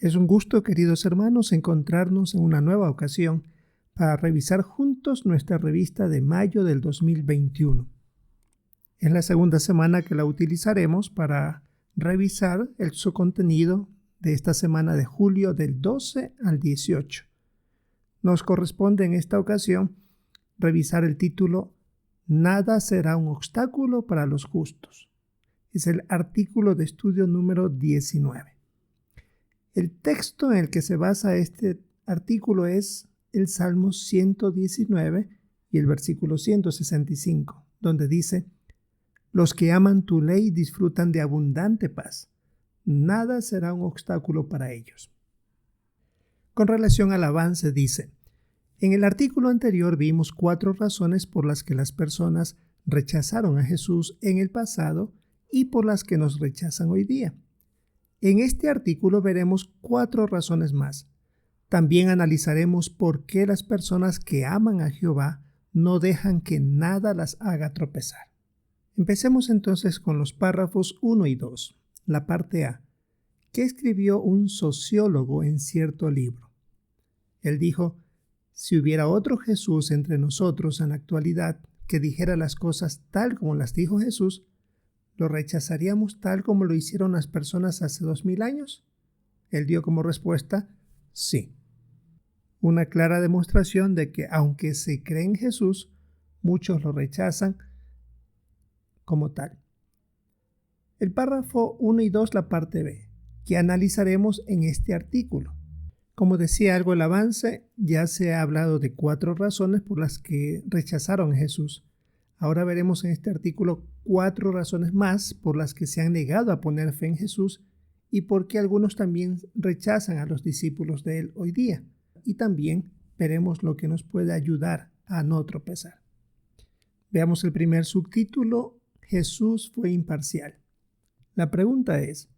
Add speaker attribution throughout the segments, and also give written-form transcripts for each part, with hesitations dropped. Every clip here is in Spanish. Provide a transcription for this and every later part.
Speaker 1: Es un gusto, queridos hermanos, encontrarnos en una nueva ocasión para revisar juntos nuestra revista de mayo del 2021. Es la segunda semana que la utilizaremos para revisar su contenido de esta semana de julio del 12 al 18. Nos corresponde en esta ocasión revisar el título Nada será un obstáculo para los justos. Es el artículo de estudio número 19. El texto en el que se basa este artículo es el Salmo 119 y el versículo 165, donde dice: Los que aman tu ley disfrutan de abundante paz. Nada será un obstáculo para ellos. Con relación al avance dice: En el artículo anterior vimos 4 razones por las que las personas rechazaron a Jesús en el pasado y por las que nos rechazan hoy día. En este artículo veremos 4 razones más. También analizaremos por qué las personas que aman a Jehová no dejan que nada las haga tropezar. Empecemos entonces con los párrafos 1 y 2, la parte A. ¿Qué escribió un sociólogo en cierto libro? Él dijo: si hubiera otro Jesús entre nosotros en la actualidad que dijera las cosas tal como las dijo Jesús, ¿lo rechazaríamos tal como lo hicieron las personas hace 2000 años? Él dio como respuesta: sí. Una clara demostración de que aunque se cree en Jesús, muchos lo rechazan como tal. El párrafo 1 y 2, la parte B, que analizaremos en este artículo. Como decía algo el avance, ya se ha hablado de 4 razones por las que rechazaron a Jesús. Ahora veremos en este artículo 4 razones más por las que se han negado a poner fe en Jesús y por qué algunos también rechazan a los discípulos de él hoy día. Y también veremos lo que nos puede ayudar a no tropezar. Veamos el primer subtítulo: Jesús fue imparcial. La pregunta es: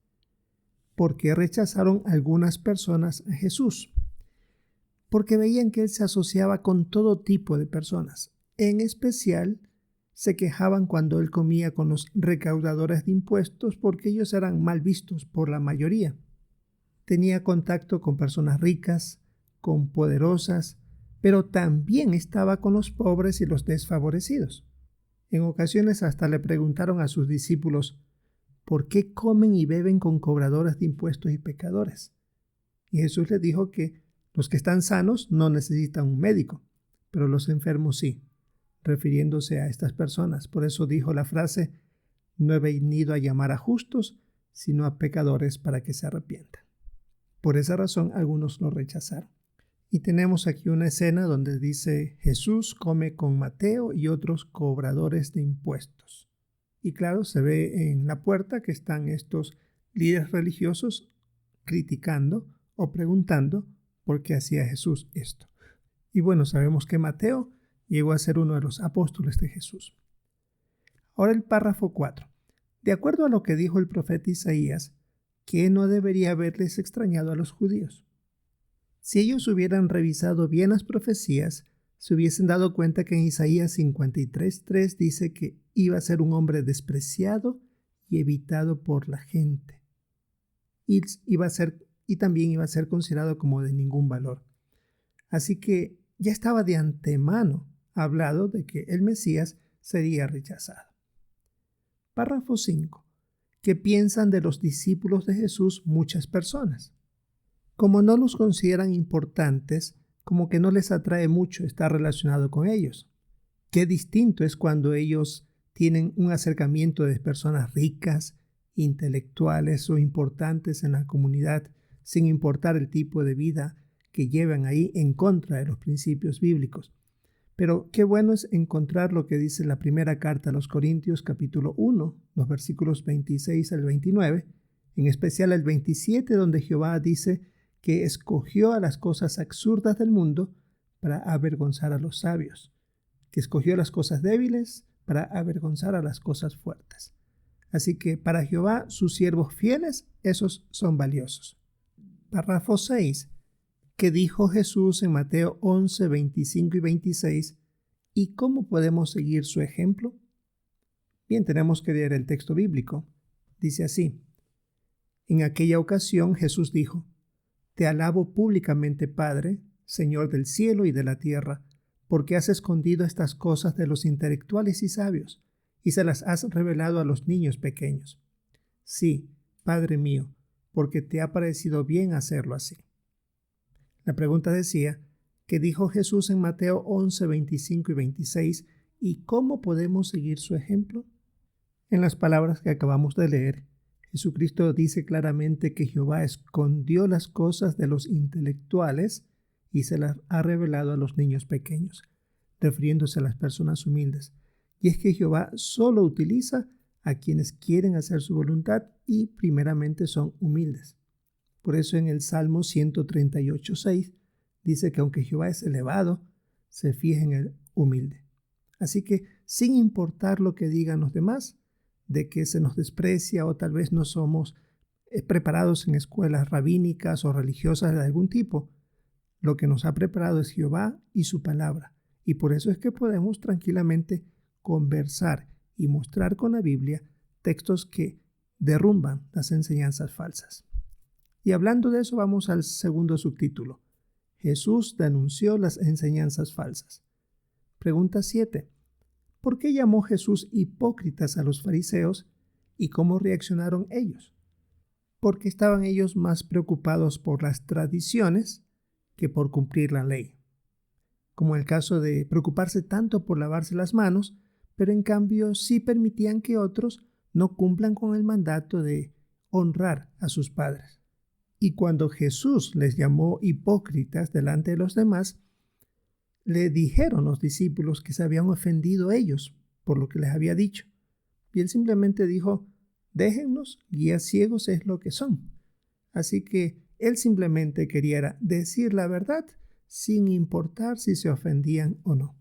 Speaker 1: ¿por qué rechazaron algunas personas a Jesús? Porque veían que él se asociaba con todo tipo de personas. En especial, se quejaban cuando él comía con los recaudadores de impuestos porque ellos eran mal vistos por la mayoría. Tenía contacto con personas ricas, con poderosas, pero también estaba con los pobres y los desfavorecidos. En ocasiones hasta le preguntaron a sus discípulos: ¿por qué comen y beben con cobradores de impuestos y pecadores? Y Jesús les dijo que los que están sanos no necesitan un médico, pero los enfermos sí, refiriéndose a estas personas. Por eso dijo la frase: no he venido a llamar a justos, sino a pecadores para que se arrepientan. Por esa razón algunos lo rechazaron. Y tenemos aquí una escena donde dice: Jesús come con Mateo y otros cobradores de impuestos. Y claro, se ve en la puerta que están estos líderes religiosos criticando o preguntando por qué hacía Jesús esto. Y bueno, sabemos que Mateo llegó a ser uno de los apóstoles de Jesús. Ahora el párrafo 4. De acuerdo a lo que dijo el profeta Isaías, ¿qué no debería haberles extrañado a los judíos? Si ellos hubieran revisado bien las profecías, se hubiesen dado cuenta que en Isaías 53:3 dice que iba a ser un hombre despreciado y evitado por la gente. Y también iba a ser considerado como de ningún valor. Así que ya estaba de antemano hablado de que el Mesías sería rechazado. Párrafo 5. ¿Qué piensan de los discípulos de Jesús muchas personas? Como no los consideran importantes, como que no les atrae mucho estar relacionado con ellos. Qué distinto es cuando ellos tienen un acercamiento de personas ricas, intelectuales o importantes en la comunidad, sin importar el tipo de vida que llevan ahí en contra de los principios bíblicos. Pero qué bueno es encontrar lo que dice la primera carta a los Corintios, capítulo 1, los versículos 26 al 29, en especial el 27, donde Jehová dice que escogió a las cosas absurdas del mundo para avergonzar a los sabios, que escogió las cosas débiles para avergonzar a las cosas fuertes. Así que para Jehová, sus siervos fieles, esos son valiosos. Párrafo 6. ¿Qué dijo Jesús en Mateo 11, 25 y 26? ¿Y cómo podemos seguir su ejemplo? Bien, tenemos que leer el texto bíblico. Dice así: En aquella ocasión Jesús dijo: Te alabo públicamente, Padre, Señor del cielo y de la tierra, porque has escondido estas cosas de los intelectuales y sabios, y se las has revelado a los niños pequeños. Sí, Padre mío, porque te ha parecido bien hacerlo así. La pregunta decía, ¿qué dijo Jesús en Mateo 11, 25 y 26? ¿Y cómo podemos seguir su ejemplo? En las palabras que acabamos de leer, Jesucristo dice claramente que Jehová escondió las cosas de los intelectuales y se las ha revelado a los niños pequeños, refiriéndose a las personas humildes. Y es que Jehová solo utiliza a quienes quieren hacer su voluntad y primeramente son humildes. Por eso en el Salmo 138:6 dice que aunque Jehová es elevado, se fija en el humilde. Así que sin importar lo que digan los demás, de que se nos desprecia o tal vez no somos preparados en escuelas rabínicas o religiosas de algún tipo, lo que nos ha preparado es Jehová y su palabra. Y por eso es que podemos tranquilamente conversar y mostrar con la Biblia textos que derrumban las enseñanzas falsas. Y hablando de eso, vamos al segundo subtítulo. Jesús denunció las enseñanzas falsas. Pregunta 7. ¿Por qué llamó Jesús hipócritas a los fariseos y cómo reaccionaron ellos? Porque estaban ellos más preocupados por las tradiciones que por cumplir la ley. Como el caso de preocuparse tanto por lavarse las manos, pero en cambio sí permitían que otros no cumplan con el mandato de honrar a sus padres. Y cuando Jesús les llamó hipócritas delante de los demás, le dijeron los discípulos que se habían ofendido ellos por lo que les había dicho. Y él simplemente dijo, déjennos, guías ciegos es lo que son. Así que él simplemente quería decir la verdad sin importar si se ofendían o no.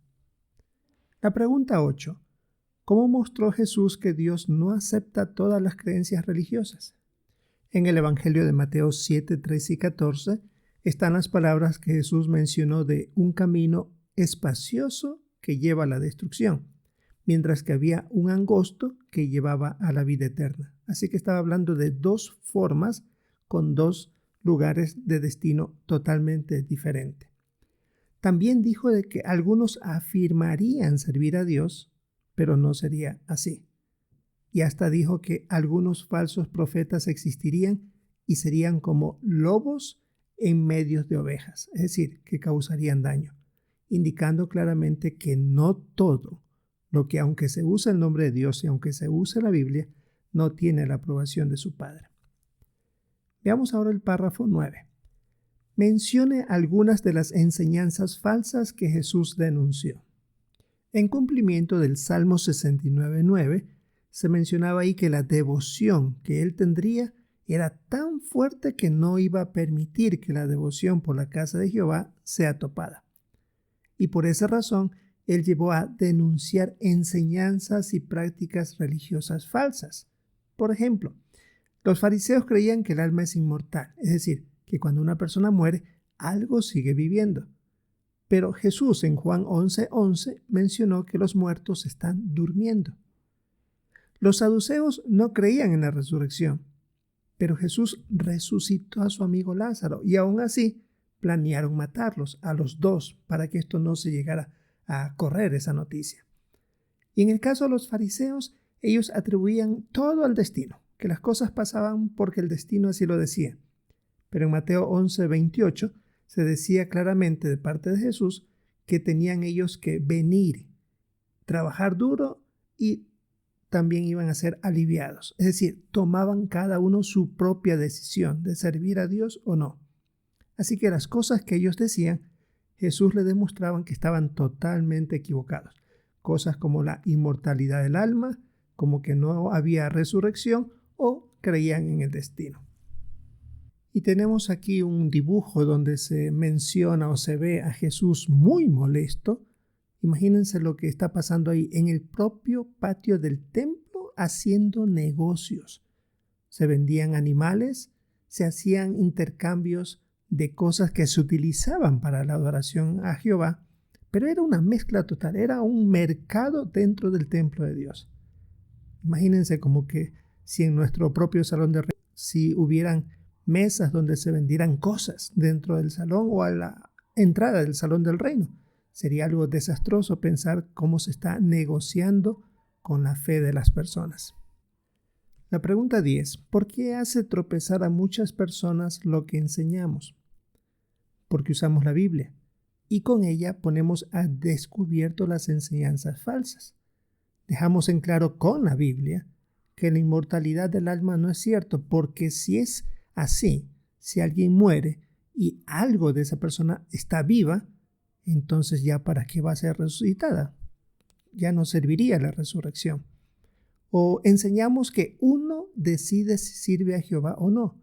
Speaker 1: La pregunta 8. ¿Cómo mostró Jesús que Dios no acepta todas las creencias religiosas? En el Evangelio de Mateo 7, 13 y 14 están las palabras que Jesús mencionó de un camino espacioso que lleva a la destrucción, mientras que había un angosto que llevaba a la vida eterna. Así que estaba hablando de dos formas con dos lugares de destino totalmente diferentes. También dijo de que algunos afirmarían servir a Dios, pero no sería así. Y hasta dijo que algunos falsos profetas existirían y serían como lobos en medio de ovejas, es decir, que causarían daño, indicando claramente que no todo lo que aunque se use el nombre de Dios y aunque se use la Biblia, no tiene la aprobación de su Padre. Veamos ahora el párrafo 9. Mencione algunas de las enseñanzas falsas que Jesús denunció. En cumplimiento del Salmo 69:9, se mencionaba ahí que la devoción que él tendría era tan fuerte que no iba a permitir que la devoción por la casa de Jehová sea topada. Y por esa razón, él llevó a denunciar enseñanzas y prácticas religiosas falsas. Por ejemplo, los fariseos creían que el alma es inmortal, es decir, que cuando una persona muere, algo sigue viviendo. Pero Jesús en Juan 11:11 mencionó que los muertos están durmiendo. Los saduceos no creían en la resurrección, pero Jesús resucitó a su amigo Lázaro y aún así planearon matarlos a los dos para que esto no se llegara a correr esa noticia. Y en el caso de los fariseos, ellos atribuían todo al destino, que las cosas pasaban porque el destino así lo decía. Pero en Mateo 11:28 se decía claramente de parte de Jesús que tenían ellos que venir, trabajar duro y también iban a ser aliviados. Es decir, tomaban cada uno su propia decisión de servir a Dios o no. Así que las cosas que ellos decían, Jesús les demostraban que estaban totalmente equivocados. Cosas como la inmortalidad del alma, como que no había resurrección o creían en el destino. Y tenemos aquí un dibujo donde se menciona o se ve a Jesús muy molesto. Imagínense lo que está pasando ahí en el propio patio del templo haciendo negocios. Se vendían animales, se hacían intercambios de cosas que se utilizaban para la adoración a Jehová, pero era una mezcla total, era un mercado dentro del templo de Dios. Imagínense como que si en nuestro propio salón de reuniones, si hubieran mesas donde se vendieran cosas dentro del salón o a la entrada del salón del reino. Sería algo desastroso pensar cómo se está negociando con la fe de las personas. La pregunta 10. ¿Por qué hace tropezar a muchas personas lo que enseñamos? Porque usamos la Biblia y con ella ponemos a descubierto las enseñanzas falsas. Dejamos en claro con la Biblia que la inmortalidad del alma no es cierto, porque si es así, si alguien muere y algo de esa persona está viva, entonces ya para qué va a ser resucitada. Ya no serviría la resurrección. O enseñamos que uno decide si sirve a Jehová o no.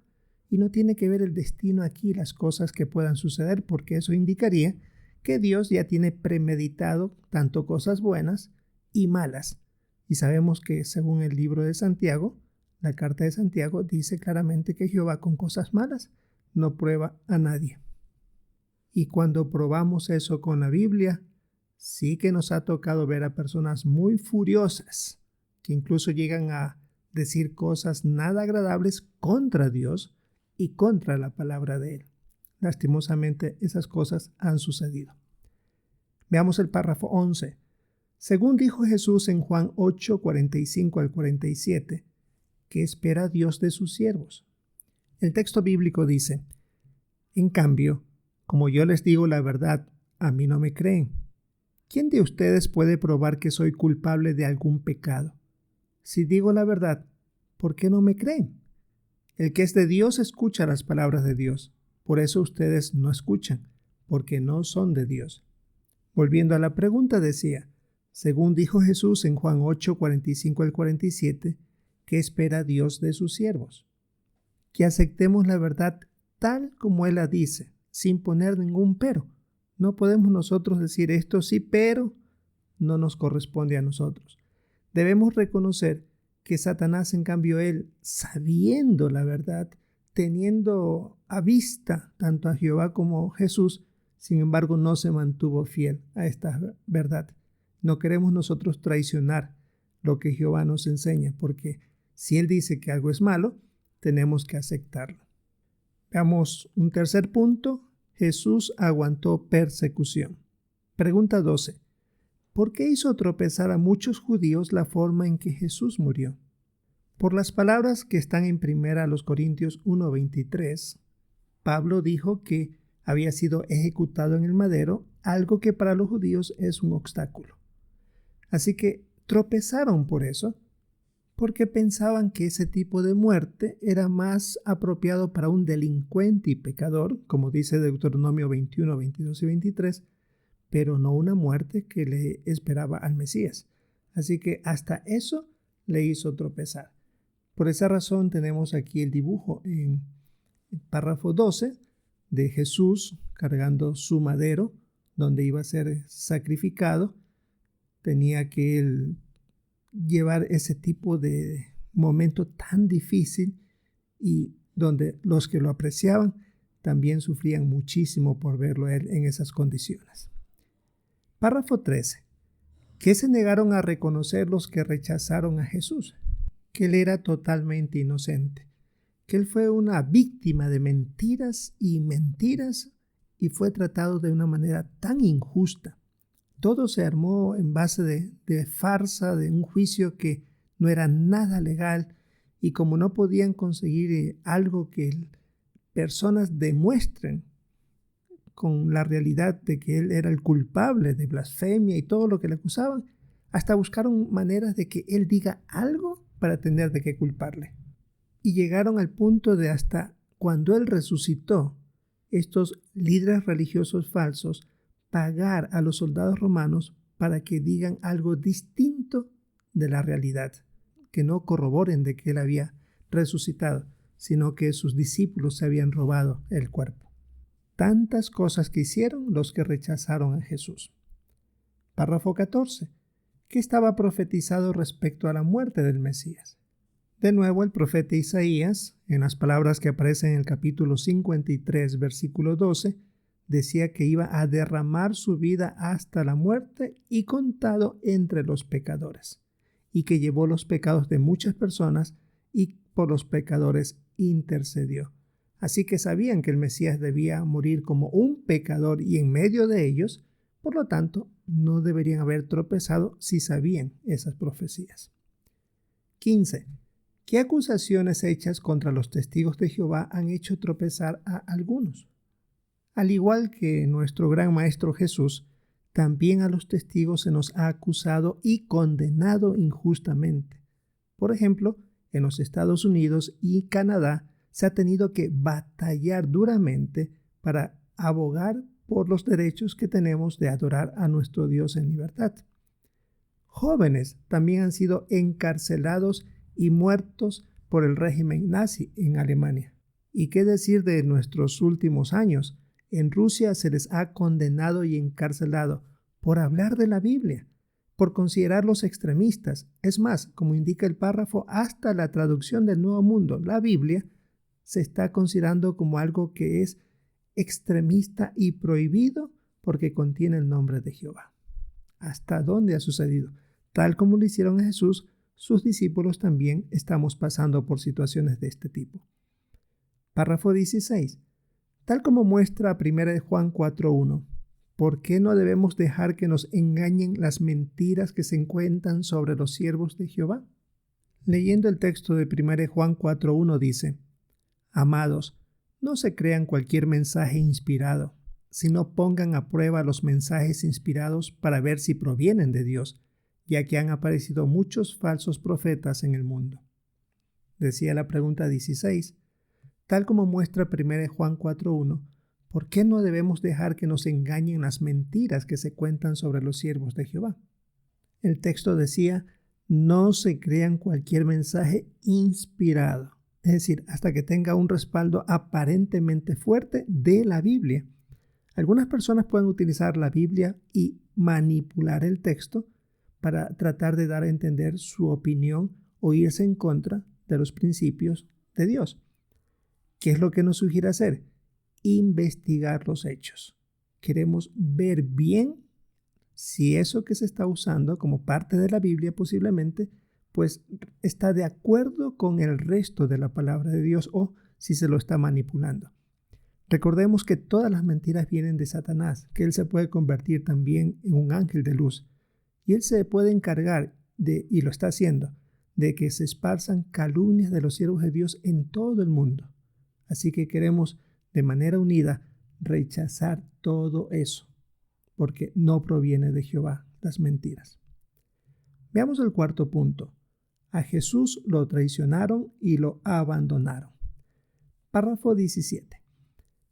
Speaker 1: Y no tiene que ver el destino aquí, las cosas que puedan suceder, porque eso indicaría que Dios ya tiene premeditado tanto cosas buenas y malas. Y sabemos que según el libro de Santiago, la carta de Santiago dice claramente que Jehová con cosas malas no prueba a nadie. Y cuando probamos eso con la Biblia, sí que nos ha tocado ver a personas muy furiosas, que incluso llegan a decir cosas nada agradables contra Dios y contra la palabra de Él. Lastimosamente, esas cosas han sucedido. Veamos el párrafo 11. Según dijo Jesús en Juan 8, 45 al 47, ¿qué espera Dios de sus siervos? El texto bíblico dice, en cambio, como yo les digo la verdad, a mí no me creen. ¿Quién de ustedes puede probar que soy culpable de algún pecado? Si digo la verdad, ¿por qué no me creen? El que es de Dios escucha las palabras de Dios. Por eso ustedes no escuchan, porque no son de Dios. Volviendo a la pregunta, decía, según dijo Jesús en Juan 8, 45 al 47, ¿qué espera Dios de sus siervos? Que aceptemos la verdad tal como Él la dice, sin poner ningún pero. No podemos nosotros decir esto sí, pero no nos corresponde a nosotros. Debemos reconocer que Satanás, en cambio, él, sabiendo la verdad, teniendo a vista tanto a Jehová como a Jesús, sin embargo, no se mantuvo fiel a esta verdad. No queremos nosotros traicionar lo que Jehová nos enseña, porque si Él dice que algo es malo, tenemos que aceptarlo. Veamos un tercer punto. Jesús aguantó persecución. Pregunta 12. ¿Por qué hizo tropezar a muchos judíos la forma en que Jesús murió? Por las palabras que están en 1 Corintios 1:23, Pablo dijo que había sido ejecutado en el madero, algo que para los judíos es un obstáculo. Así que tropezaron por eso, porque pensaban que ese tipo de muerte era más apropiado para un delincuente y pecador, como dice Deuteronomio 21, 22 y 23, pero no una muerte que le esperaba al Mesías. Así que hasta eso le hizo tropezar. Por esa razón tenemos aquí el dibujo en el párrafo 12 de Jesús cargando su madero, donde iba a ser sacrificado. Tenía que él llevar ese tipo de momento tan difícil y donde los que lo apreciaban también sufrían muchísimo por verlo a él en esas condiciones. Párrafo 13. ¿Qué se negaron a reconocer los que rechazaron a Jesús? Que él era totalmente inocente, que él fue una víctima de mentiras y fue tratado de una manera tan injusta. Todo se armó en base de farsa, de un juicio que no era nada legal, y como no podían conseguir algo que personas demuestren con la realidad de que él era el culpable de blasfemia y todo lo que le acusaban, hasta buscaron maneras de que él diga algo para tener de qué culparle. Y llegaron al punto de hasta cuando él resucitó, estos líderes religiosos falsos pagar a los soldados romanos para que digan algo distinto de la realidad, que no corroboren de que él había resucitado, sino que sus discípulos se habían robado el cuerpo. Tantas cosas que hicieron los que rechazaron a Jesús. Párrafo 14. ¿Qué estaba profetizado respecto a la muerte del Mesías? De nuevo, el profeta Isaías, en las palabras que aparecen en el capítulo 53, versículo 12, decía que iba a derramar su vida hasta la muerte y contado entre los pecadores, y que llevó los pecados de muchas personas y por los pecadores intercedió. Así que sabían que el Mesías debía morir como un pecador y en medio de ellos, por lo tanto, no deberían haber tropezado si sabían esas profecías. 15. ¿Qué acusaciones hechas contra los testigos de Jehová han hecho tropezar a algunos? Al igual que nuestro gran Maestro Jesús, también a los testigos se nos ha acusado y condenado injustamente. Por ejemplo, en los Estados Unidos y Canadá se ha tenido que batallar duramente para abogar por los derechos que tenemos de adorar a nuestro Dios en libertad. Jóvenes también han sido encarcelados y muertos por el régimen nazi en Alemania. ¿Y qué decir de nuestros últimos años? En Rusia se les ha condenado y encarcelado por hablar de la Biblia, por considerarlos extremistas. Es más, como indica el párrafo, hasta la traducción del Nuevo Mundo, la Biblia, se está considerando como algo que es extremista y prohibido porque contiene el nombre de Jehová. ¿Hasta dónde ha sucedido? Tal como lo hicieron a Jesús, sus discípulos también estamos pasando por situaciones de este tipo. Párrafo 16. Tal como muestra 1 Juan 4:1, ¿por qué no debemos dejar que nos engañen las mentiras que se cuentan sobre los siervos de Jehová? Leyendo el texto de 1 Juan 4:1 dice: Amados, no se crean cualquier mensaje inspirado, sino pongan a prueba los mensajes inspirados para ver si provienen de Dios, ya que han aparecido muchos falsos profetas en el mundo. Decía la pregunta 16, tal como muestra 1 Juan 4:1, ¿por qué no debemos dejar que nos engañen las mentiras que se cuentan sobre los siervos de Jehová? El texto decía, no se crean cualquier mensaje inspirado, es decir, hasta que tenga un respaldo aparentemente fuerte de la Biblia. Algunas personas pueden utilizar la Biblia y manipular el texto para tratar de dar a entender su opinión o irse en contra de los principios de Dios. ¿Qué es lo que nos sugiere hacer? Investigar los hechos. Queremos ver bien si eso que se está usando como parte de la Biblia posiblemente, pues está de acuerdo con el resto de la palabra de Dios o si se lo está manipulando. Recordemos que todas las mentiras vienen de Satanás, que él se puede convertir también en un ángel de luz. Y él se puede encargar de, y lo está haciendo, de que se esparzan calumnias de los siervos de Dios en todo el mundo. Así que queremos de manera unida rechazar todo eso, porque no proviene de Jehová las mentiras. Veamos el cuarto punto. A Jesús lo traicionaron y lo abandonaron. Párrafo 17.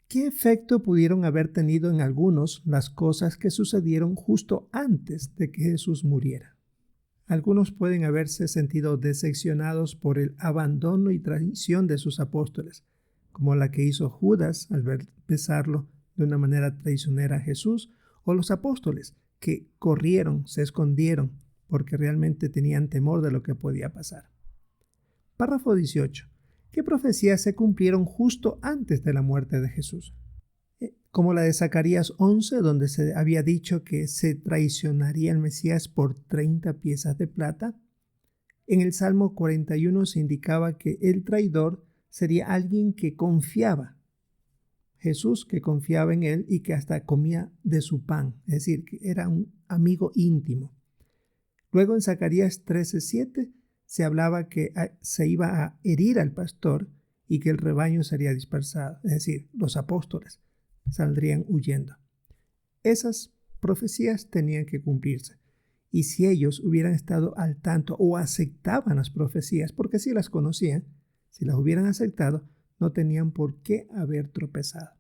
Speaker 1: ¿Qué efecto pudieron haber tenido en algunos las cosas que sucedieron justo antes de que Jesús muriera? Algunos pueden haberse sentido decepcionados por el abandono y traición de sus apóstoles, como la que hizo Judas al besarlo de una manera traicionera a Jesús, o los apóstoles que corrieron, se escondieron, porque realmente tenían temor de lo que podía pasar. Párrafo 18. ¿Qué profecías se cumplieron justo antes de la muerte de Jesús? Como la de Zacarías 11, donde se había dicho que se traicionaría el Mesías por 30 piezas de plata. En el Salmo 41 se indicaba que el traidor sería alguien que confiaba. Jesús que confiaba en él y que hasta comía de su pan, es decir, que era un amigo íntimo. Luego en Zacarías 13:7 se hablaba que se iba a herir al pastor y que el rebaño sería dispersado, es decir, los apóstoles saldrían huyendo. Esas profecías tenían que cumplirse. Y si ellos hubieran estado al tanto o aceptaban las profecías, porque si las conocían, si las hubieran aceptado, no tenían por qué haber tropezado.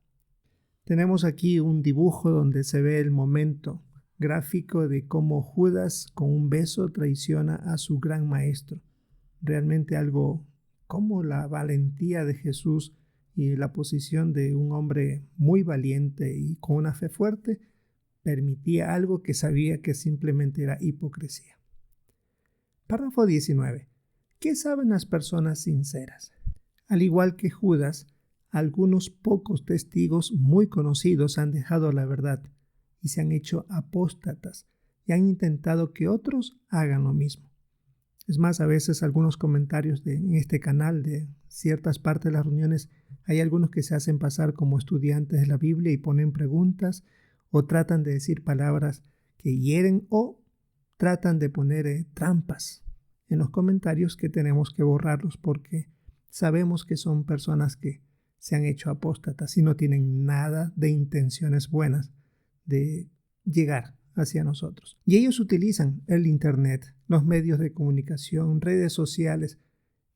Speaker 1: Tenemos aquí un dibujo donde se ve el momento gráfico de cómo Judas con un beso traiciona a su gran maestro. Realmente algo como la valentía de Jesús y la posición de un hombre muy valiente y con una fe fuerte permitía algo que sabía que simplemente era hipocresía. Párrafo 19. ¿Qué saben las personas sinceras? Al igual que Judas, algunos pocos testigos muy conocidos han dejado la verdad y se han hecho apóstatas y han intentado que otros hagan lo mismo. Es más, a veces algunos comentarios en este canal de ciertas partes de las reuniones, hay algunos que se hacen pasar como estudiantes de la Biblia y ponen preguntas o tratan de decir palabras que hieren o tratan de poner trampas en los comentarios que tenemos que borrarlos porque sabemos que son personas que se han hecho apóstatas y no tienen nada de intenciones buenas de llegar hacia nosotros. Y ellos utilizan el internet, los medios de comunicación, redes sociales,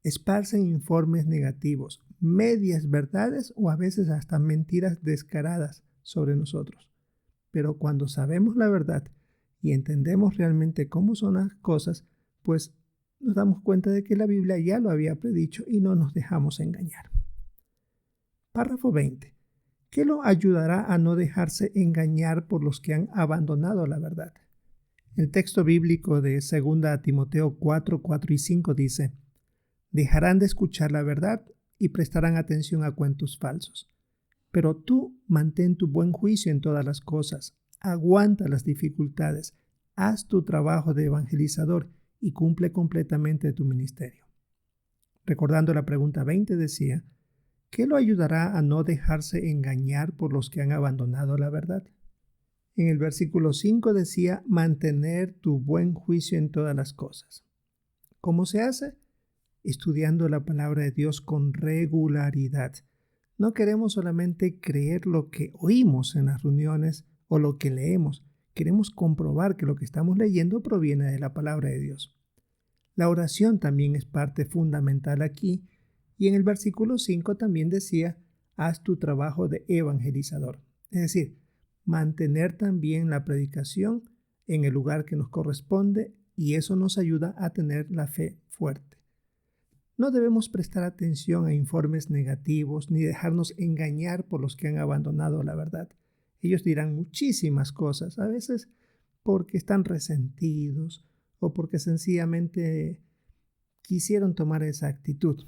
Speaker 1: esparcen informes negativos, medias verdades o a veces hasta mentiras descaradas sobre nosotros. Pero cuando sabemos la verdad y entendemos realmente cómo son las cosas, pues nos damos cuenta de que la Biblia ya lo había predicho y no nos dejamos engañar. Párrafo 20. ¿Qué lo ayudará a no dejarse engañar por los que han abandonado la verdad? El texto bíblico de 2 Timoteo 4, 4 y 5 dice: dejarán de escuchar la verdad y prestarán atención a cuentos falsos. Pero tú mantén tu buen juicio en todas las cosas, aguanta las dificultades, haz tu trabajo de evangelizador y cumple completamente tu ministerio. Recordando la pregunta 20 decía: ¿qué lo ayudará a no dejarse engañar por los que han abandonado la verdad? En el versículo 5 decía: mantener tu buen juicio en todas las cosas. ¿Cómo se hace? Estudiando la palabra de Dios con regularidad. No queremos solamente creer lo que oímos en las reuniones o lo que leemos. Queremos comprobar que lo que estamos leyendo proviene de la palabra de Dios. La oración también es parte fundamental aquí. Y en el versículo 5 también decía: haz tu trabajo de evangelizador. Es decir, mantener también la predicación en el lugar que nos corresponde, y eso nos ayuda a tener la fe fuerte. No debemos prestar atención a informes negativos ni dejarnos engañar por los que han abandonado la verdad. Ellos dirán muchísimas cosas, a veces porque están resentidos o porque sencillamente quisieron tomar esa actitud.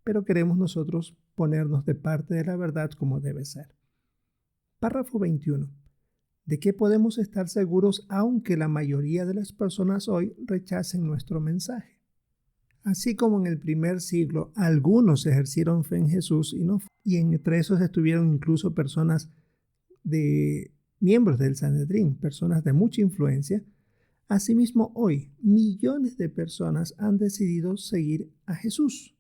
Speaker 1: Pero queremos nosotros ponernos de parte de la verdad como debe ser. Párrafo 21. ¿De qué podemos estar seguros aunque la mayoría de las personas hoy rechacen nuestro mensaje? Así como en el primer siglo algunos ejercieron fe en Jesús y entre esos estuvieron incluso personas miembros del Sanedrín, personas de mucha influencia, asimismo hoy millones de personas han decidido seguir a Jesús.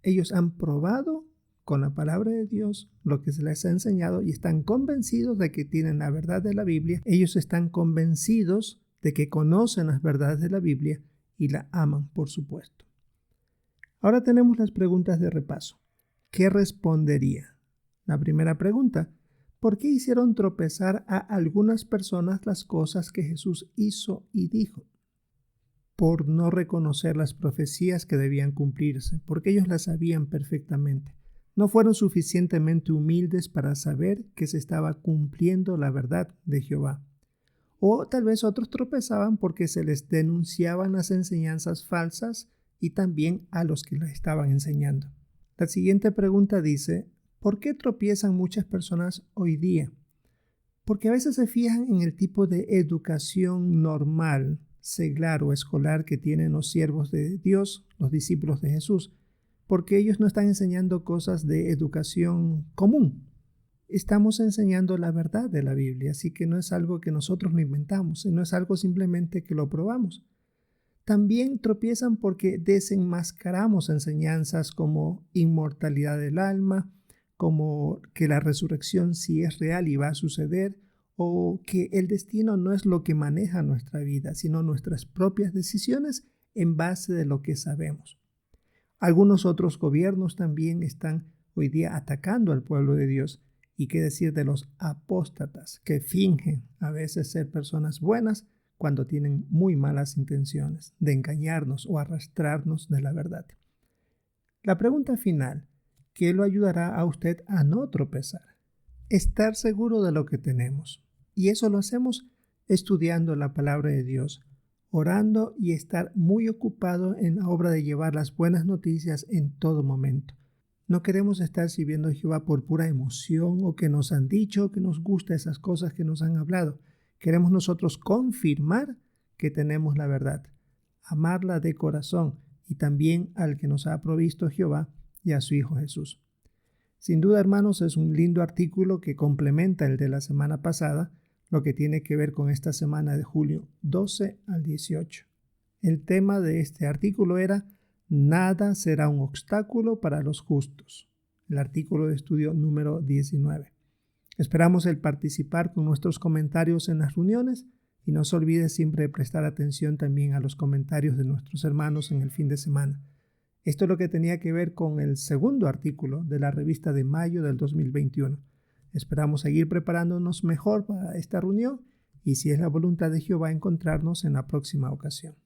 Speaker 1: Ellos han probado con la palabra de Dios lo que se les ha enseñado y están convencidos de que tienen la verdad de la Biblia. Ellos están convencidos de que conocen las verdades de la Biblia y la aman, por supuesto. Ahora tenemos las preguntas de repaso. ¿Qué respondería? La primera pregunta: ¿por qué hicieron tropezar a algunas personas las cosas que Jesús hizo y dijo? Por no reconocer las profecías que debían cumplirse, porque ellos las sabían perfectamente. No fueron suficientemente humildes para saber que se estaba cumpliendo la verdad de Jehová. O tal vez otros tropezaban porque se les denunciaban las enseñanzas falsas y también a los que las estaban enseñando. La siguiente pregunta dice: ¿por qué tropiezan muchas personas hoy día? Porque a veces se fijan en el tipo de educación normal, seglar o escolar que tienen los siervos de Dios, los discípulos de Jesús, porque ellos no están enseñando cosas de educación común. Estamos enseñando la verdad de la Biblia, así que no es algo que nosotros lo inventamos, no es algo simplemente que lo probamos. También tropiezan porque desenmascaramos enseñanzas como inmortalidad del alma, como que la resurrección sí es real y va a suceder, o que el destino no es lo que maneja nuestra vida, sino nuestras propias decisiones en base de lo que sabemos. Algunos otros gobiernos también están hoy día atacando al pueblo de Dios. Y qué decir de los apóstatas que fingen a veces ser personas buenas cuando tienen muy malas intenciones de engañarnos o arrastrarnos de la verdad. La pregunta final: ¿qué lo ayudará a usted a no tropezar? Estar seguro de lo que tenemos. Y eso lo hacemos estudiando la palabra de Dios, orando y estar muy ocupado en la obra de llevar las buenas noticias en todo momento. No queremos estar sirviendo a Jehová por pura emoción o que nos han dicho o que nos gusta esas cosas que nos han hablado. Queremos nosotros confirmar que tenemos la verdad. amarla de corazón y también al que nos ha provisto Jehová y a su Hijo Jesús. Sin duda, hermanos, es un lindo artículo que complementa el de la semana pasada, lo que tiene que ver con esta semana de julio 12 al 18. El tema de este artículo era Nada será un obstáculo para los justos. El artículo de estudio número 19. Esperamos el participar con nuestros comentarios en las reuniones y no se olvide siempre de prestar atención también a los comentarios de nuestros hermanos en el fin de semana. Esto es lo que tenía que ver con el segundo artículo de la revista de mayo del 2021. Esperamos seguir preparándonos mejor para esta reunión y si es la voluntad de Jehová encontrarnos en la próxima ocasión.